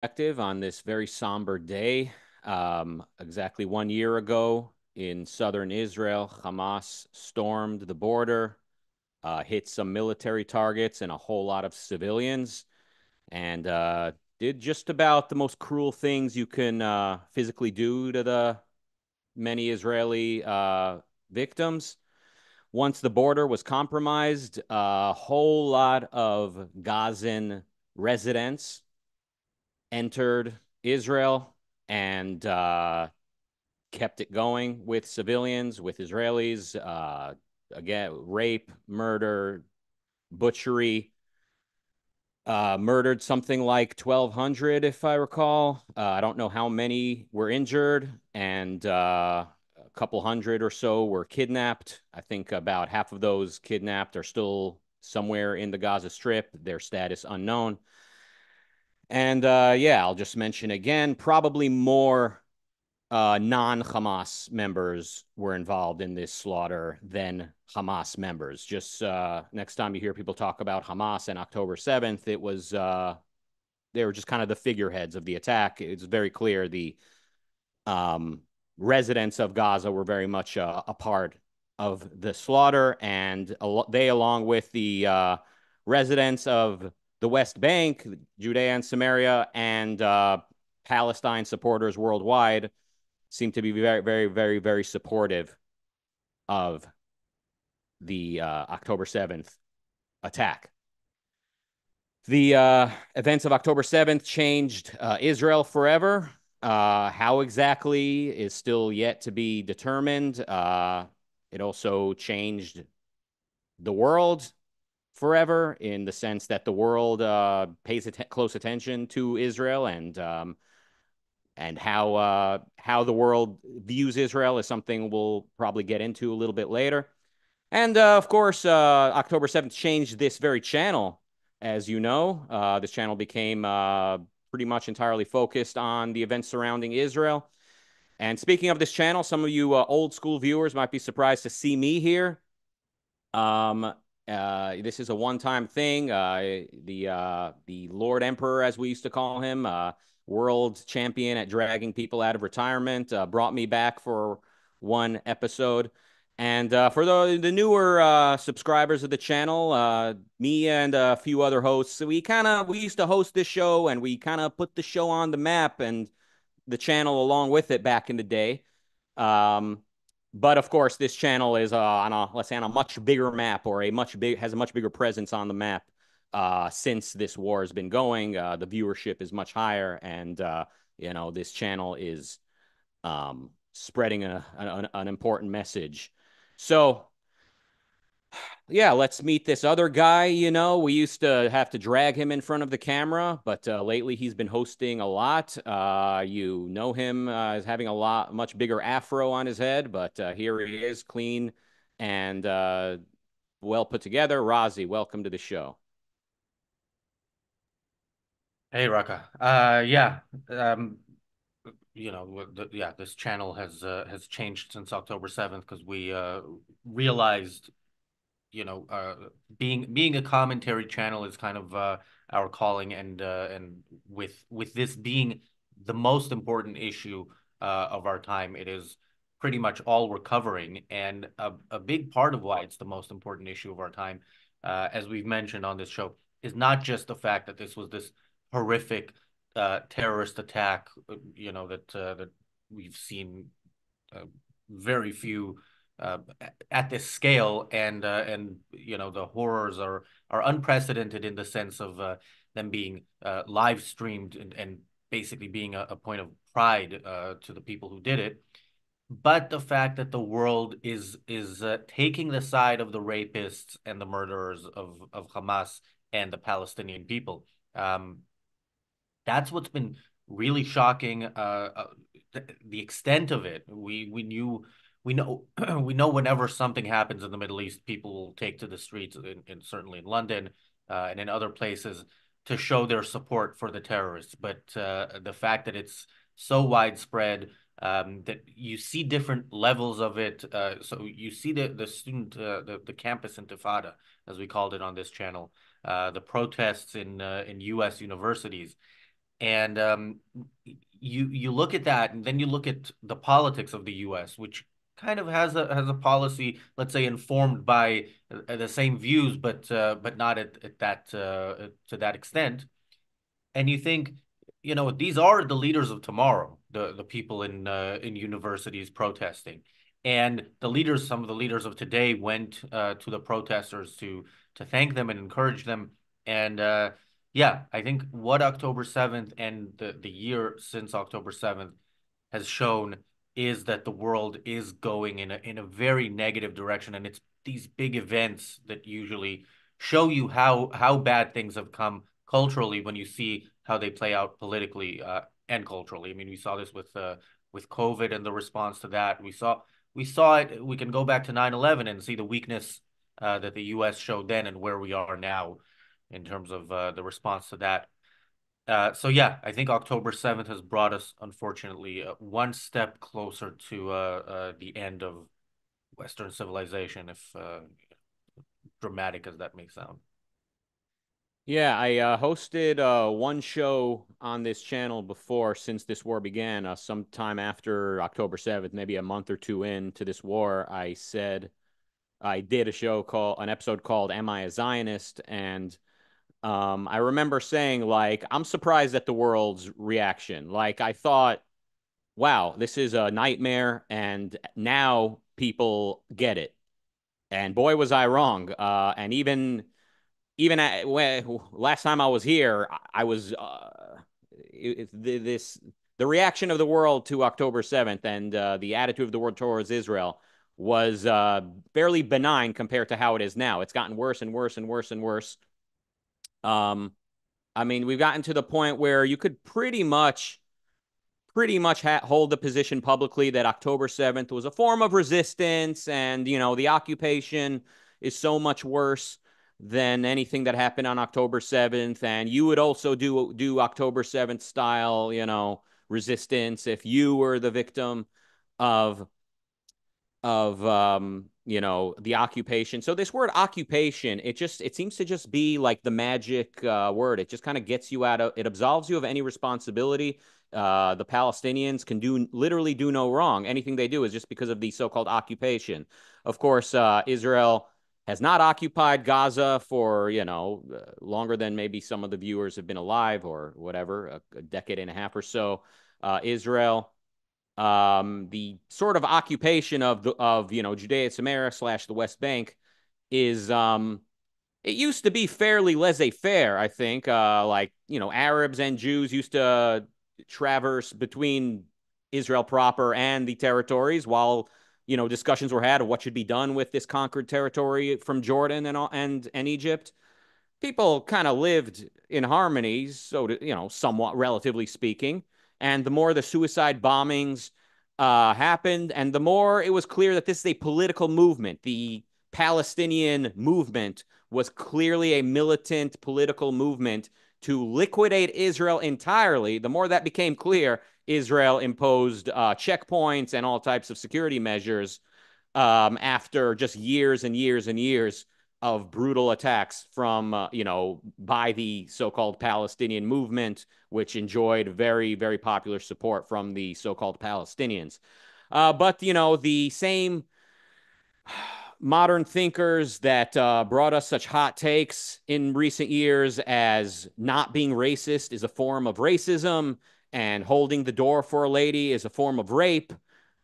Perspective on this very somber day. Exactly 1 year ago in southern Israel, Hamas stormed the border, hit some military targets and a whole lot of civilians, and did just about the most cruel things you can physically do to the many Israeli victims. Once the border was compromised, a whole lot of Gazan residents entered Israel and kept it going with civilians, with Israelis. Again, rape, murder, butchery. Murdered something like 1,200, if I recall. I don't know how many were injured, and a couple hundred or so were kidnapped. I think about half of those kidnapped are still somewhere in the Gaza Strip, their status unknown. And yeah, I'll just mention again, probably more non-Hamas members were involved in this slaughter than Hamas members. Just next time you hear people talk about Hamas and October 7th, it was they were just kind of the figureheads of the attack. It's very clear the um, residents of Gaza were very much a part of the slaughter, and they, along with the residents of the West Bank, Judea and Samaria, and Palestine supporters worldwide, seem to be very, very, very, very supportive of the October 7th attack. The events of October 7th changed Israel forever. How exactly is still yet to be determined. It also changed the world forever in the sense that the world pays close attention to Israel, and how the world views Israel is something we'll probably get into a little bit later. And of course, October 7th changed this very channel. As you know, this channel became pretty much entirely focused on the events surrounding Israel. And speaking of this channel, some of you old school viewers might be surprised to see me here. Um, this is a one-time thing. The Lord Emperor, as we used to call him, world champion at dragging people out of retirement, brought me back for one episode. And for the newer subscribers of the channel, me and a few other hosts, we used to host this show, and we kind of put the show on the map and the channel along with it back in the day. Um, but of course, this channel is on a, let's say, on a much bigger map, or has a much bigger presence on the map since this war has been going. The viewership is much higher, and this channel is spreading an important message. So yeah, let's meet this other guy. We used to have to drag him in front of the camera, but lately he's been hosting a lot. You know him as having much bigger afro on his head, but here he is, clean and well put together. Razi, welcome to the show. Hey Raka. Yeah. Yeah, this channel has changed since October 7th because we realized, you know, uh being a commentary channel is kind of our calling, and with this being the most important issue of our time, it is pretty much all we're covering, and a big part of why it's the most important issue of our time, as we've mentioned on this show, is not just the fact that this was this horrific terrorist attack, that we've seen uh, very few uh, at this scale, and the horrors are unprecedented in the sense of them being live streamed, and basically being a point of pride to the people who did it. But the fact that the world is taking the side of the rapists and the murderers of Hamas and the Palestinian people. That's what's been really shocking. The extent of it. We know we know whenever something happens in the Middle East, people will take to the streets, certainly in London and in other places, to show their support for the terrorists. But the fact that it's so widespread, that you see different levels of it. So you see the student, the campus intifada, as we called it on this channel, the protests in U.S. universities. And you look at that, and then you look at the politics of the U.S., which kind of has a policy, let's say, informed by the same views, but not at that to that extent. And you think, these are the leaders of tomorrow, the people in universities protesting, and some of the leaders of today went to the protesters to thank them and encourage them. And yeah, I think what October 7th and the year since October 7th has shown is that the world is going in a very negative direction, and it's these big events that usually show you how bad things have come culturally when you see how they play out politically and culturally. I mean, we saw this with COVID and the response to that. We saw it. We can go back to 9/11 and see the weakness that the U.S. showed then and where we are now in terms of the response to that. So yeah, I think October 7th has brought us, unfortunately, one step closer to the end of Western civilization, if dramatic as that may sound. Yeah, I hosted one show on this channel before since this war began. Sometime after October 7th, maybe a month or two into this war, I said I did an episode called "Am I a Zionist?" And I remember saying, like, I'm surprised at the world's reaction. Like, I thought, wow, this is a nightmare, and now people get it. And boy, was I wrong. And last time I was here, I was this the reaction of the world to October 7th and the attitude of the world towards Israel was fairly benign compared to how it is now. It's gotten worse and worse and worse and worse. Um, I mean, we've gotten to the point where you could pretty much hold the position publicly that October 7th was a form of resistance, and the occupation is so much worse than anything that happened on October 7th. And you would also do October 7th style, resistance if you were the victim of the occupation. So this word occupation, it seems to just be like the magic word. It just kind of gets you out of it, absolves you of any responsibility. The Palestinians can literally do no wrong. Anything they do is just because of the so-called occupation. Of course, Israel has not occupied Gaza for longer than maybe some of the viewers have been alive, or whatever, a decade and a half or so. Israel, the sort of occupation of Judea Samaria / the West Bank is it used to be fairly laissez-faire, I think. Like, Arabs and Jews used to traverse between Israel proper and the territories, while discussions were had of what should be done with this conquered territory from Jordan and Egypt. People kind of lived in harmony, so somewhat, relatively speaking. And the more the suicide bombings happened, and the more it was clear that this is a political movement. The Palestinian movement was clearly a militant political movement to liquidate Israel entirely. The more that became clear, Israel imposed checkpoints and all types of security measures after just years and years and years of brutal attacks from, by the so-called Palestinian movement, which enjoyed very, very popular support from the so-called Palestinians. But, the same modern thinkers that brought us such hot takes in recent years as not being racist is a form of racism and holding the door for a lady is a form of rape.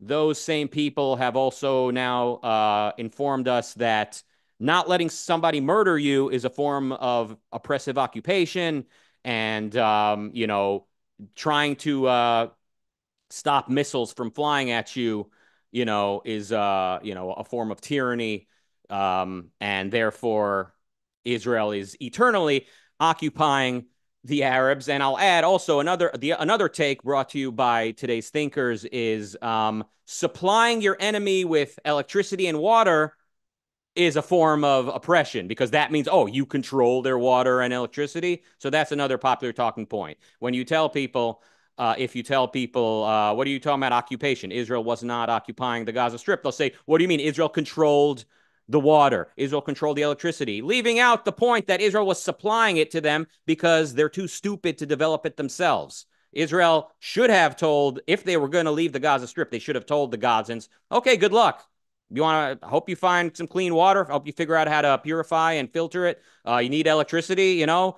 Those same people have also now informed us that not letting somebody murder you is a form of oppressive occupation, and trying to stop missiles from flying at you, is a form of tyranny, and therefore Israel is eternally occupying the Arabs. And I'll add also another take brought to you by today's thinkers is supplying your enemy with electricity and water is a form of oppression, because that means, oh, you control their water and electricity. So that's another popular talking point. When you tell people, if you tell people, what are you talking about occupation? Israel was not occupying the Gaza Strip. They'll say, what do you mean? Israel controlled the water. Israel controlled the electricity, leaving out the point that Israel was supplying it to them because they're too stupid to develop it themselves. Israel should have told, if they were going to leave the Gaza Strip, they should have told the Gazans, okay, good luck. You want to hope you find some clean water. Hope you figure out how to purify and filter it. You need electricity, you know.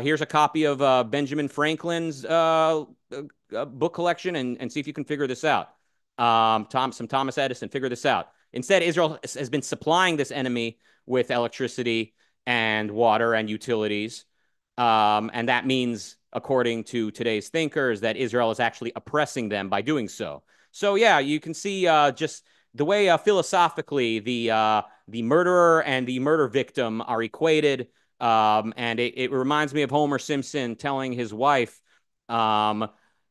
Here's a copy of Benjamin Franklin's book collection, and see if you can figure this out. Some Thomas Edison, figure this out. Instead, Israel has been supplying this enemy with electricity and water and utilities. And that means, according to today's thinkers, that Israel is actually oppressing them by doing so. So, yeah, you can see just the way philosophically the murderer and the murder victim are equated. And it reminds me of Homer Simpson telling his wife, um,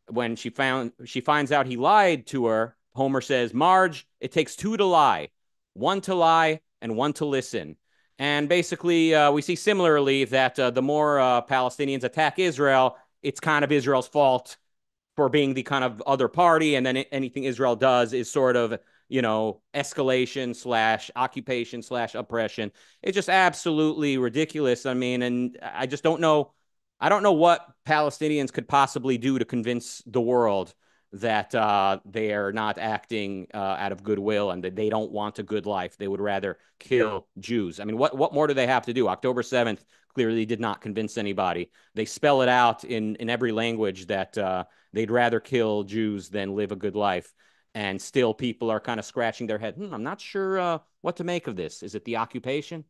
when she finds out he lied to her. Homer says, Marge, it takes two to lie, one to lie and one to listen. And basically, we see similarly that the more Palestinians attack Israel, it's kind of Israel's fault for being the kind of other party. And then anything Israel does is sort of, escalation slash occupation slash oppression. It's just absolutely ridiculous. I mean, and I just don't know. I don't know what Palestinians could possibly do to convince the world that they are not acting out of goodwill and that they don't want a good life. They would rather kill Jews. I mean, what more do they have to do? October 7th clearly did not convince anybody. They spell it out in every language that they'd rather kill Jews than live a good life. And still, people are kind of scratching their head. I'm not sure what to make of this. Is it the occupation?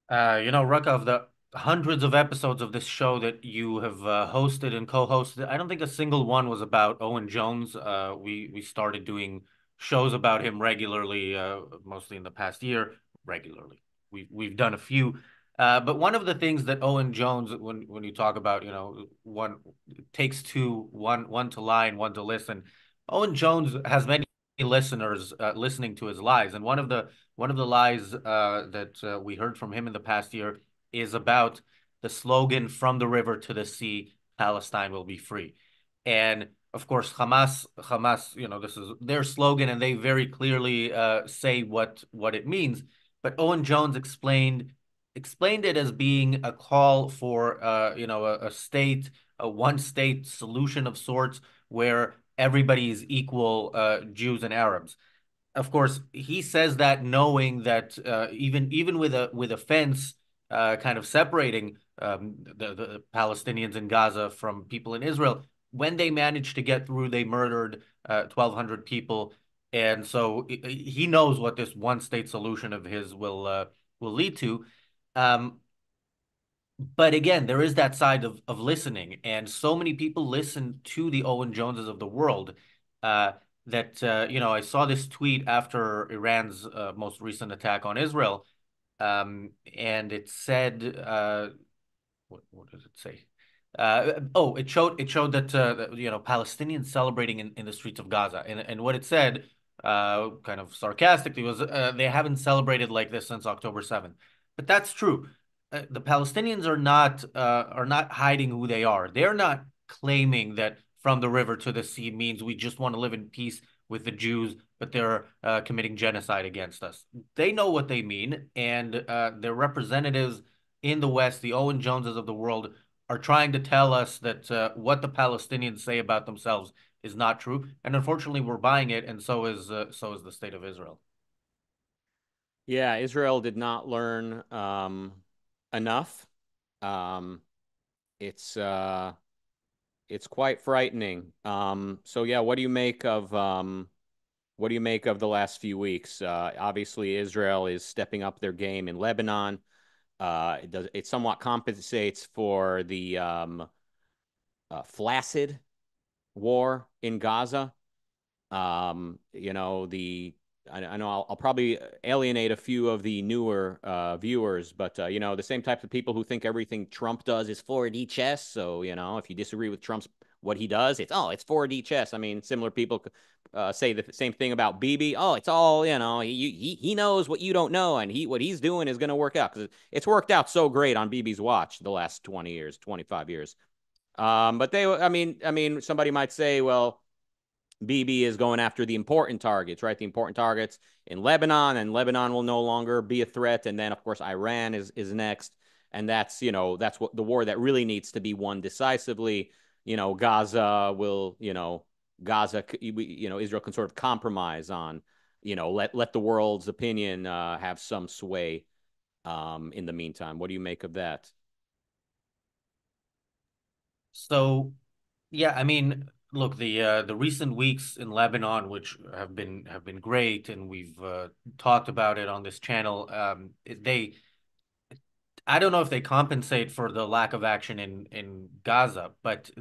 Ruck, of the hundreds of episodes of this show that you have hosted and co-hosted, I don't think a single one was about Owen Jones. We started doing shows about him regularly, mostly in the past year. Regularly, we've done a few. But one of the things that Owen Jones, when you talk about, one takes two, one to lie and one to listen. Owen Jones has many listeners listening to his lies, and one of the lies that we heard from him in the past year is about the slogan "From the river to the sea, Palestine will be free." And of course, Hamas, this is their slogan, and they very clearly say what it means. But Owen Jones explained it as being a call for a state, a one state solution of sorts where everybody is equal, Jews and Arabs. Of course, he says that knowing that even with a fence kind of separating the Palestinians in Gaza from people in Israel, when they managed to get through, they murdered 1,200 people, and so he knows what this one state solution of his will lead to. Um, but again, there is that side of listening, and so many people listen to the Owen Joneses of the world uh, that I saw this tweet after Iran's most recent attack on Israel, and it said, what does it say? It showed that Palestinians celebrating in the streets of Gaza, and what it said, kind of sarcastically, was they haven't celebrated like this since October 7th. But that's true. The Palestinians are not hiding who they are. They're not claiming that from the river to the sea means we just want to live in peace with the Jews, but they're committing genocide against us. They know what they mean, and their representatives in the West, the Owen Joneses of the world, are trying to tell us that what the Palestinians say about themselves is not true, and unfortunately, we're buying it, and so is the state of Israel. Yeah, Israel did not learn enough. Um, it's uh, it's quite frightening. So yeah, what do you make of the last few weeks? Obviously, Israel is stepping up their game in Lebanon. It somewhat compensates for the flaccid war in Gaza. I know I'll probably alienate a few of the newer viewers, but the same types of people who think everything Trump does is 4D chess. So if you disagree with Trump's what he does, it's 4D chess. I mean, similar people say the same thing about Bibi. Oh, it's all he knows what you don't know, and what he's doing is going to work out because it's worked out so great on Bibi's watch the last 20 years, 25 years. But somebody might say, well, Bibi is going after the important targets, right? The important targets in Lebanon, and Lebanon will no longer be a threat. And then, of course, Iran is next, and that's that's what the war that really needs to be won decisively. Gaza will, Gaza, Israel can sort of compromise on, let the world's opinion have some sway. In the meantime, what do you make of that? So, yeah, I mean, look, the recent weeks in Lebanon, which have been great, and we've talked about it on this channel. I don't know if they compensate for the lack of action in Gaza, but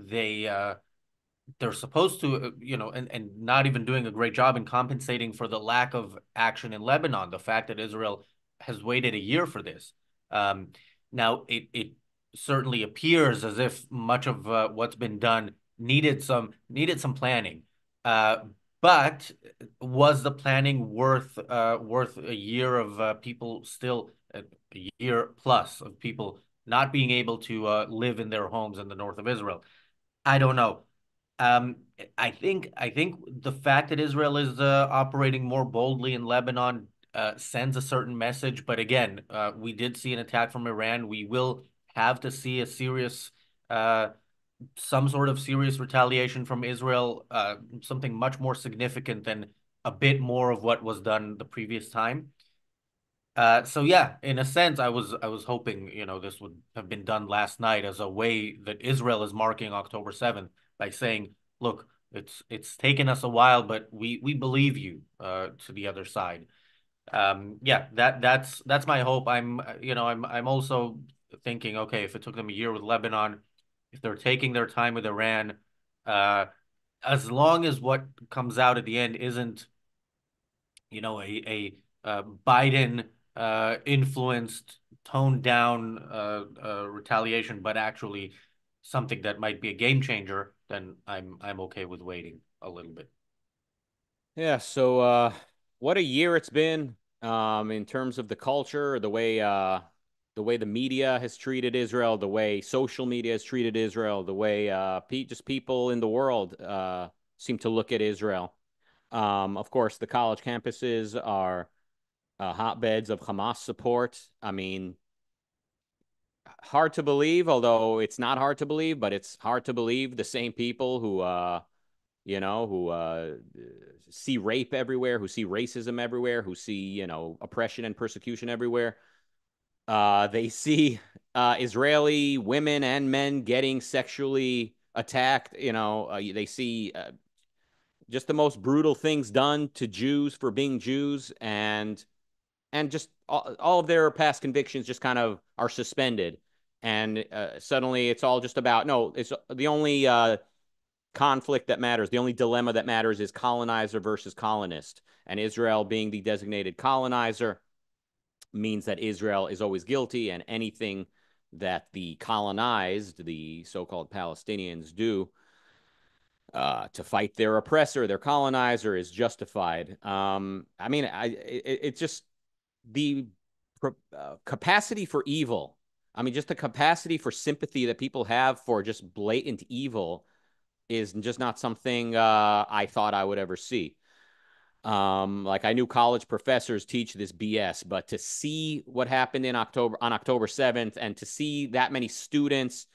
they're supposed to, and not even doing a great job in compensating for the lack of action in Lebanon. The fact that Israel has waited a year for this. Um, Now, it certainly appears as if much of what's been done needed some planning. Uh, but was the planning worth a year of people still a year plus of people not being able to live in their homes in the north of Israel? I don't know. Um, I think the fact that Israel is operating more boldly in Lebanon sends a certain message. But again, we did see an attack from Iran. We will have to see uh, some sort of serious retaliation from Israel, something much more significant than a bit more of what was done the previous time. So yeah, in a sense, I was hoping, this would have been done last night as a way that Israel is marking October 7th by saying, look, it's taken us a while, but we believe you to the other side. Yeah, that's my hope. I'm also thinking, okay, if it took them a year with Lebanon, if they're taking their time with Iran, uh, as long as what comes out at the end isn't a Biden influenced, toned down retaliation, but actually something that might be a game changer, then I'm okay with waiting a little bit. Yeah, so what a year it's been in terms of the culture, the way the media has treated Israel, the way social media has treated Israel, the way just people in the world seem to look at Israel. Of course, the college campuses are hotbeds of Hamas support. I mean, hard to believe, although it's not hard to believe, but it's hard to believe the same people who see rape everywhere, who see racism everywhere, who see, oppression and persecution everywhere. They see Israeli women and men getting sexually attacked. They see just the most brutal things done to Jews for being Jews, and just all of their past convictions just kind of are suspended. And suddenly it's all just about no, it's the only conflict that matters, the only dilemma that matters is colonizer versus colonist. And Israel being the designated colonizer means that Israel is always guilty, and anything that the colonized, the so called Palestinians, do to fight their oppressor, their colonizer, is justified. I mean, it's just the capacity for evil. I mean, just the capacity for sympathy that people have for just blatant evil is just not something I thought I would ever see. Like I knew college professors teach this BS, but to see what happened on October 7th, and to see that many students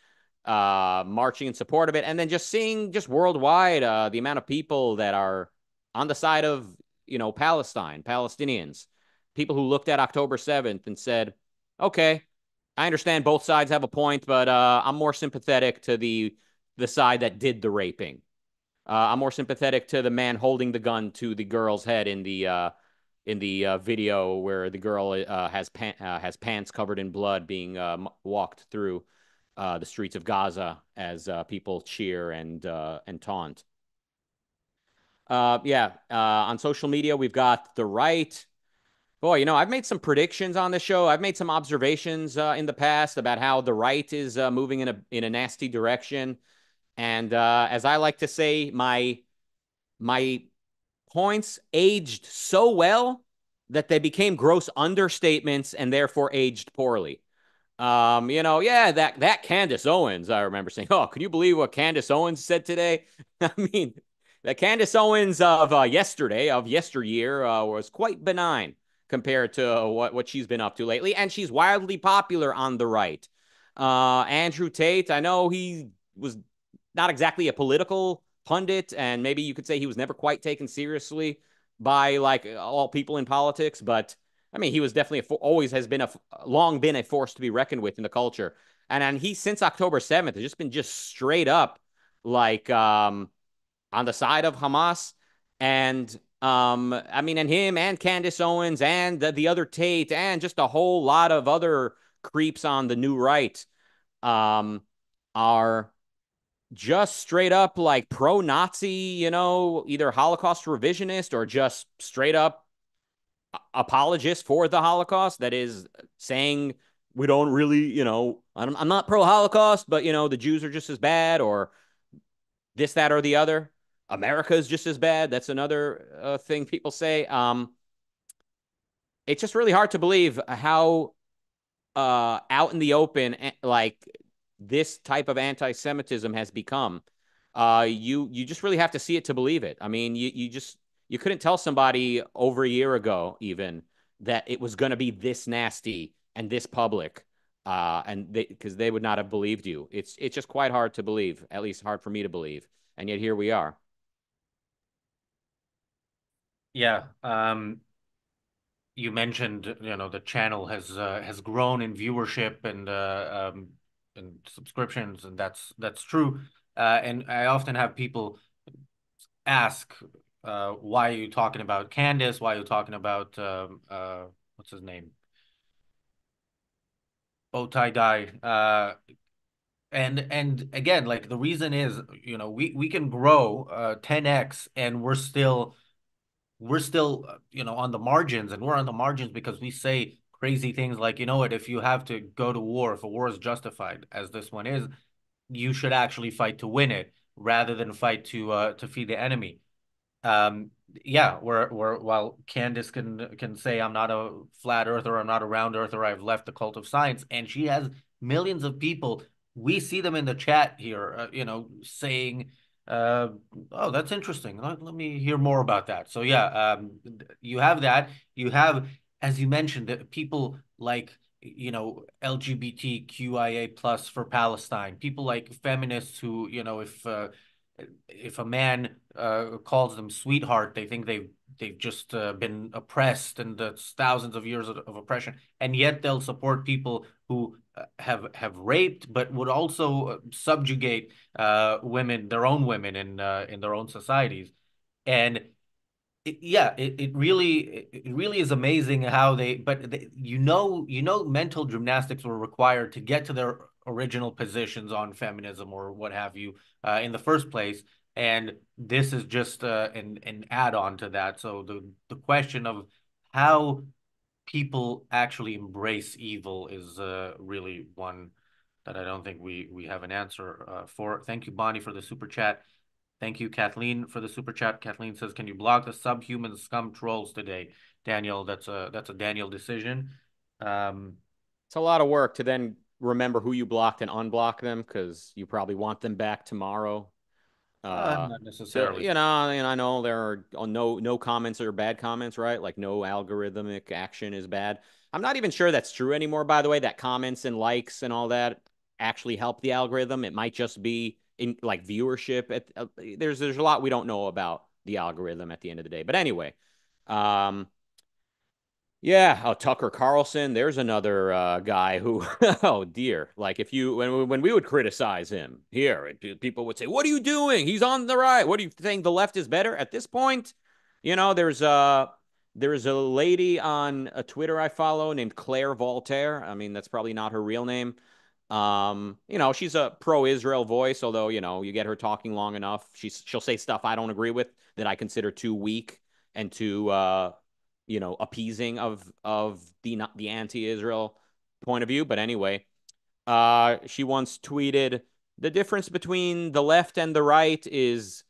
marching in support of it, and then just seeing just worldwide the amount of people that are on the side of Palestinians, people who looked at October 7th and said, "Okay, I understand both sides have a point, but I'm more sympathetic to the side that did the raping. I'm more sympathetic to the man holding the gun to the girl's head in the video where the girl has pants covered in blood being walked through the streets of Gaza as people cheer and taunt. Yeah, on social media we've got the right. Boy, I've made some predictions on the show. I've made some observations in the past about how the right is moving in a nasty direction. And as I like to say, my points aged so well that they became gross understatements and therefore aged poorly. Yeah, that Candace Owens, I remember saying, "Oh, could you believe what Candace Owens said today?" I mean, The Candace Owens of yesterday, of yesteryear, was quite benign compared to what she's been up to lately, and she's wildly popular on the right. Andrew Tate, I know he was not exactly a political pundit, and maybe you could say he was never quite taken seriously by like all people in politics, but I mean, he was definitely always has been a long been a force to be reckoned with in the culture. And he since October 7th has just been just straight up like on the side of Hamas. And I mean, and him and Candace Owens and the other Tate and just a whole lot of other creeps on the new right um, are just straight up like pro Nazi, either Holocaust revisionist or just straight up apologist for the Holocaust. That is saying we don't really, I'm not pro Holocaust, but, the Jews are just as bad or this, that, or the other. America is just as bad. That's another thing people say. It's just really hard to believe how out in the open, like this type of anti-Semitism has become. You just really have to see it to believe it. I mean, you couldn't tell somebody over a year ago even that it was going to be this nasty and this public, and because they would not have believed you. It's just quite hard to believe, at least hard for me to believe, and yet here we are. Yeah. You mentioned, the channel has grown in viewership and subscriptions, and that's true. And I often have people ask, why are you talking about Candace? Why are you talking about what's his name? Oh, tie dye. And again, like the reason is, we can grow 10x, and we're still on the margins, and we're on the margins because we say crazy things like, what, if you have to go to war, if a war is justified, as this one is, you should actually fight to win it rather than fight to feed the enemy. Yeah, we're while Candace can say I'm not a flat earther, I'm not a round earther, I've left the cult of science, and she has millions of people. We see them in the chat here, saying, uh, "Oh, that's interesting. Let me hear more about that." So yeah, you have that. You have, as you mentioned, people like LGBTQIA plus for Palestine, people like feminists who, if a man calls them sweetheart, they think they've just been oppressed, and that's thousands of years of oppression, and yet they'll support people who have raped, but would also subjugate women, their own women in their own societies. And it really is amazing how mental gymnastics were required to get to their original positions on feminism or what have you in the first place, and this is just an add-on to that. So the question of how people actually embrace evil is really one that I don't think we have an answer for. Thank you, Bonnie, for the super chat. Thank you, Kathleen, for the super chat. Kathleen says, "Can you block the subhuman scum trolls today?" Daniel, that's a Daniel decision. Um, It's a lot of work to then remember who you blocked and unblock them because you probably want them back tomorrow. Not So necessarily. and I know there are no comments are bad comments, right? Like no algorithmic action is bad. I'm not even sure that's true anymore, by the way, that comments and likes and all that actually help the algorithm. It might just be in like viewership. There's a lot we don't know about the algorithm at the end of the day. But anyway, um, yeah, oh, Tucker Carlson. There's another guy who, oh dear, like if you when we would criticize him here, people would say, "What are you doing? He's on the right. What are you saying? The left is better?" At this point, there's a lady on a Twitter I follow named Claire Voltaire. I mean, that's probably not her real name. She's a pro-Israel voice, although you get her talking long enough, she'll say stuff I don't agree with that I consider too weak and too appeasing of the anti-Israel point of view. But anyway, she once tweeted the difference between the left and the right is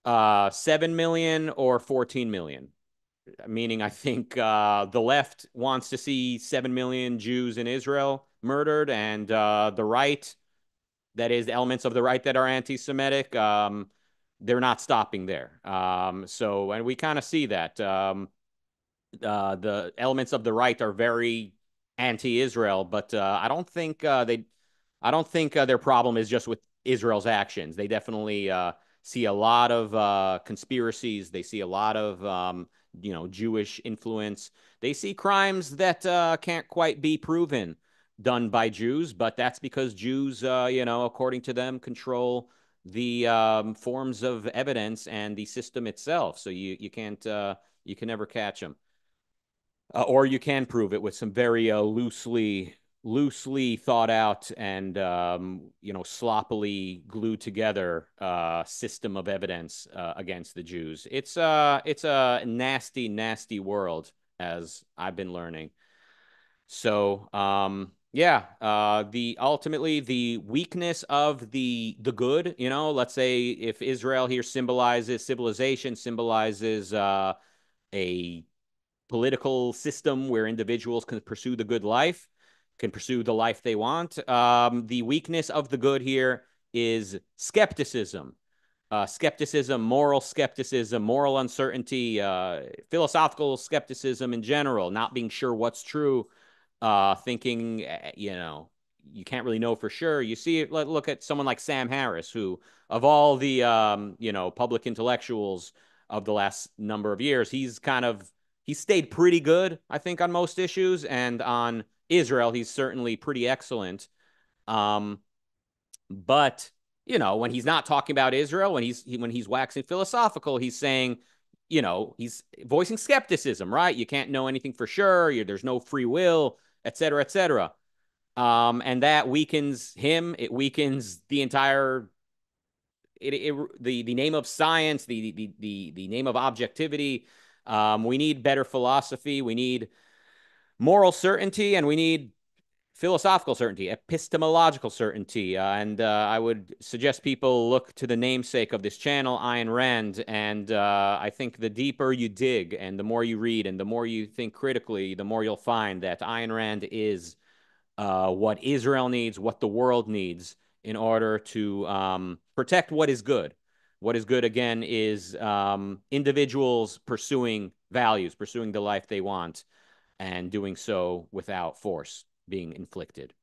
7 million or 14 million. Meaning, I think the left wants to see 7 million Jews in Israel murdered, and the right, that is, elements of the right that are anti-Semitic, they're not stopping there. So, and we kind of see that. The elements of the right are very anti-Israel, but I don't think their problem is just with Israel's actions. They definitely see a lot of conspiracies. They see a lot of Jewish influence. They see crimes that can't quite be proven done by Jews, but that's because Jews, according to them, control the forms of evidence and the system itself. So you can't you can never catch them. Or you can prove it with some very loosely thought out and sloppily glued together system of evidence against the Jews. It's a nasty world, as I've been learning. So yeah, the ultimately the weakness of the good, let's say if Israel here symbolizes civilization, symbolizes a political system where individuals can pursue the good life, can pursue the life they want. The weakness of the good here is skepticism. Skepticism, moral uncertainty, philosophical skepticism in general, not being sure what's true, thinking, you can't really know for sure. You see it, look at someone like Sam Harris, who, of all the, public intellectuals of the last number of years, he stayed pretty good, I think, on most issues. And on Israel, he's certainly pretty excellent. Um, but when he's not talking about Israel, when he's waxing philosophical, he's saying, he's voicing skepticism, right? You can't know anything for sure. There's no free will, et cetera, et cetera. And that weakens him. It weakens the entire the name of science, the name of objectivity. We need better philosophy. We need moral certainty, and we need philosophical certainty, epistemological certainty. And I would suggest people look to the namesake of this channel, Ayn Rand. And I think the deeper you dig and the more you read and the more you think critically, the more you'll find that Ayn Rand is what Israel needs, what the world needs in order to protect what is good. What is good, again, is individuals pursuing values, pursuing the life they want, and doing so without force being inflicted.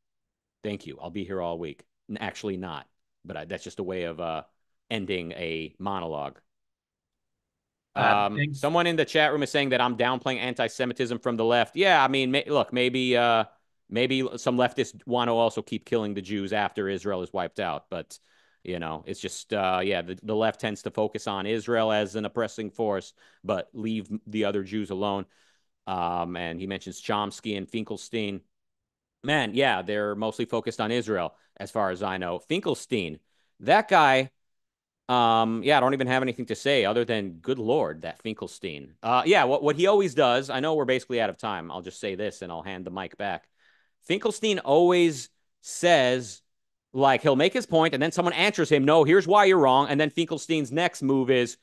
Thank you. I'll be here all week. Actually, not, but that's just a way of ending a monologue. Thanks. Someone in the chat room is saying that I'm downplaying anti-Semitism from the left. Yeah, I mean, look, maybe some leftists want to also keep killing the Jews after Israel is wiped out, but it's just yeah, the left tends to focus on Israel as an oppressing force, but leave the other Jews alone. And he mentions Chomsky and Finkelstein. Man, yeah, they're mostly focused on Israel, as far as I know. Finkelstein, that guy, yeah, I don't even have anything to say other than good Lord, that Finkelstein. Yeah, what he always does, I know we're basically out of time. I'll just say this and I'll hand the mic back. Finkelstein always says, like, he'll make his point and then someone answers him, no, here's why you're wrong. And then Finkelstein's next move is,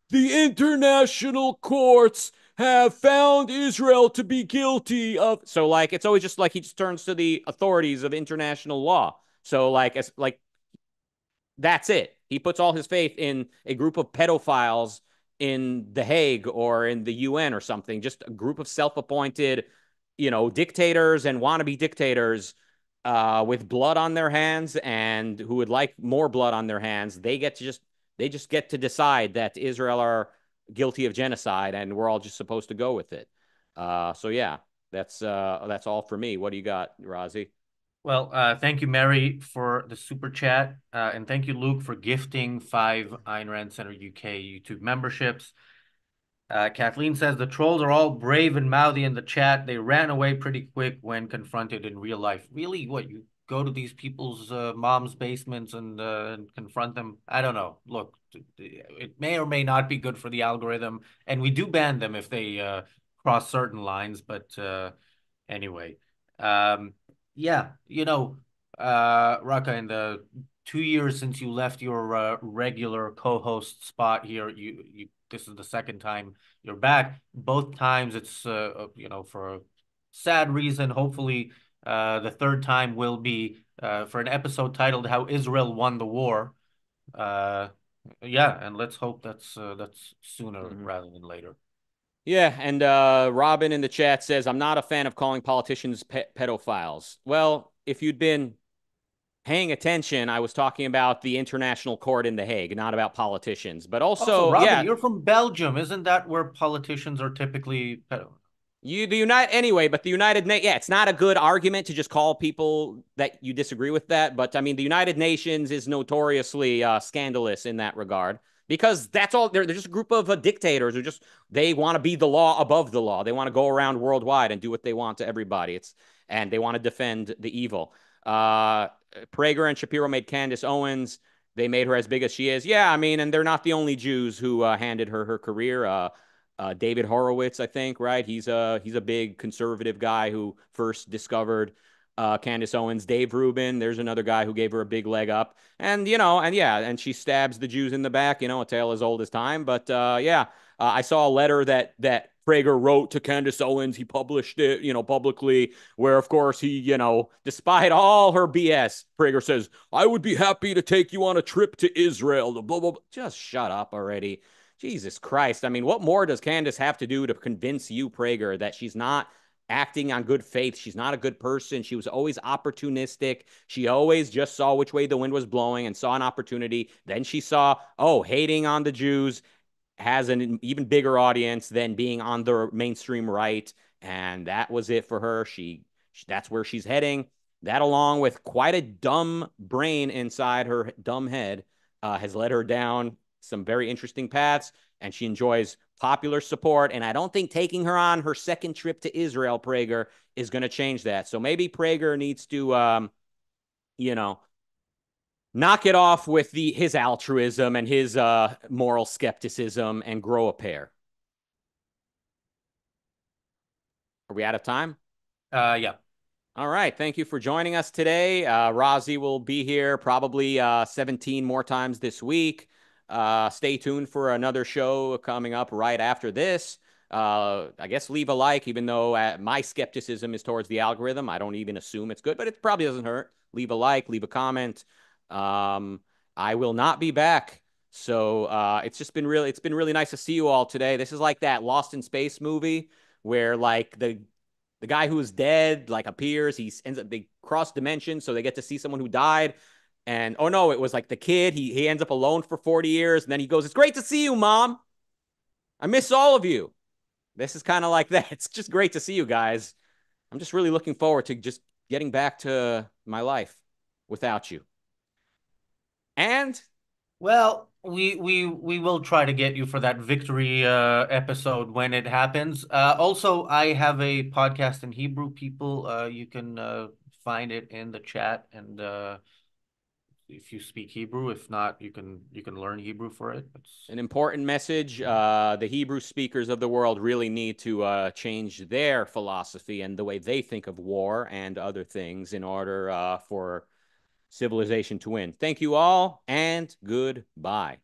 the international courts have found Israel to be guilty of. So, like, it's always just like he just turns to the authorities of international law. So, like that's it. He puts all his faith in a group of pedophiles in The Hague or in the UN or something, just a group of self-appointed, dictators and wannabe dictators with blood on their hands and who would like more blood on their hands. They just get to decide that Israel are guilty of genocide and we're all just supposed to go with it. So yeah, that's all for me. What do you got, Razi? Well, thank you, Mary, for the super chat. And thank you, Luke, for gifting 5 Ayn Rand Center UK YouTube memberships. Kathleen says the trolls are all brave and mouthy in the chat. They ran away pretty quick when confronted in real life. Really? What, you go to these people's moms' basements and confront them? I don't know. Look, it may or may not be good for the algorithm, and we do ban them if they cross certain lines. But anyway, yeah, Raka, in the 2 years since you left your regular co-host spot here, you this is the second time you're back. Both times it's for a sad reason. Hopefully, the third time will be for an episode titled "How Israel Won the War." Yeah, and let's hope that's sooner Mhm. rather than later. Yeah, and Robin in the chat says, I'm not a fan of calling politicians pedophiles. Well, if you'd been paying attention, I was talking about the international court in The Hague, not about politicians. But Also, also, Robin, yeah, you're from Belgium. Isn't that where politicians are typically the United anyway, but the United yeah, it's not a good argument to just call people that you disagree with that. But I mean, the United Nations is notoriously scandalous in that regard because that's all they're just a group of dictators who just they want to be the law above the law. They want to go around worldwide and do what they want to everybody. It's and they want to defend the evil. Uh, Prager and Shapiro made Candace Owens. They made her as big as she is. Yeah, I mean, and they're not the only Jews who handed her career. David Horowitz, I think, right? He's a big conservative guy who first discovered Candace Owens. Dave Rubin, there's another guy who gave her a big leg up, and and yeah, and she stabs the Jews in the back. A tale as old as time. But yeah, I saw a letter that Prager wrote to Candace Owens. He published it, publicly, where of course he, despite all her BS, Prager says, "I would be happy to take you on a trip to Israel." Blah blah blah. Just shut up already. Jesus Christ. I mean, what more does Candace have to do to convince you, Prager, that she's not acting on good faith? She's not a good person. She was always opportunistic. She always just saw which way the wind was blowing and saw an opportunity. Then she saw, oh, hating on the Jews has an even bigger audience than being on the mainstream right. And that was it for her. That's where she's heading. That, along with quite a dumb brain inside her dumb head, has led her down some very interesting paths. And she enjoys popular support. And I don't think taking her on her second trip to Israel, Prager, is going to change that. So maybe Prager needs to, you know, knock it off with his altruism and his moral skepticism and grow a pair. Are we out of time? yeah. All right. Thank you for joining us today. Rozzy will be here probably 17 more times this week. Stay tuned for another show coming up right after this. I guess leave a like, even though my skepticism is towards the algorithm. I don't even assume it's good, but it probably doesn't hurt. Leave a like, leave a comment. Um, I will not be back. So it's been really nice to see you all today. This is like that Lost in Space movie where like the guy who is dead like appears. He ends up they cross dimensions, so they get to see someone who died. And oh no, it was like the kid. He ends up alone for 40 years, and then he goes, "It's great to see you, Mom. I miss all of you." This is kind of like that. It's just great to see you guys. I'm just really looking forward to just getting back to my life without you. And Well, we will try to get you for that victory episode when it happens. Also, I have a podcast in Hebrew, people. You can find it in the chat, and if you speak Hebrew, if not, you can learn Hebrew for it. It's an important message. The Hebrew speakers of the world really need to change their philosophy and the way they think of war and other things in order for civilization to win. Thank you all, and goodbye.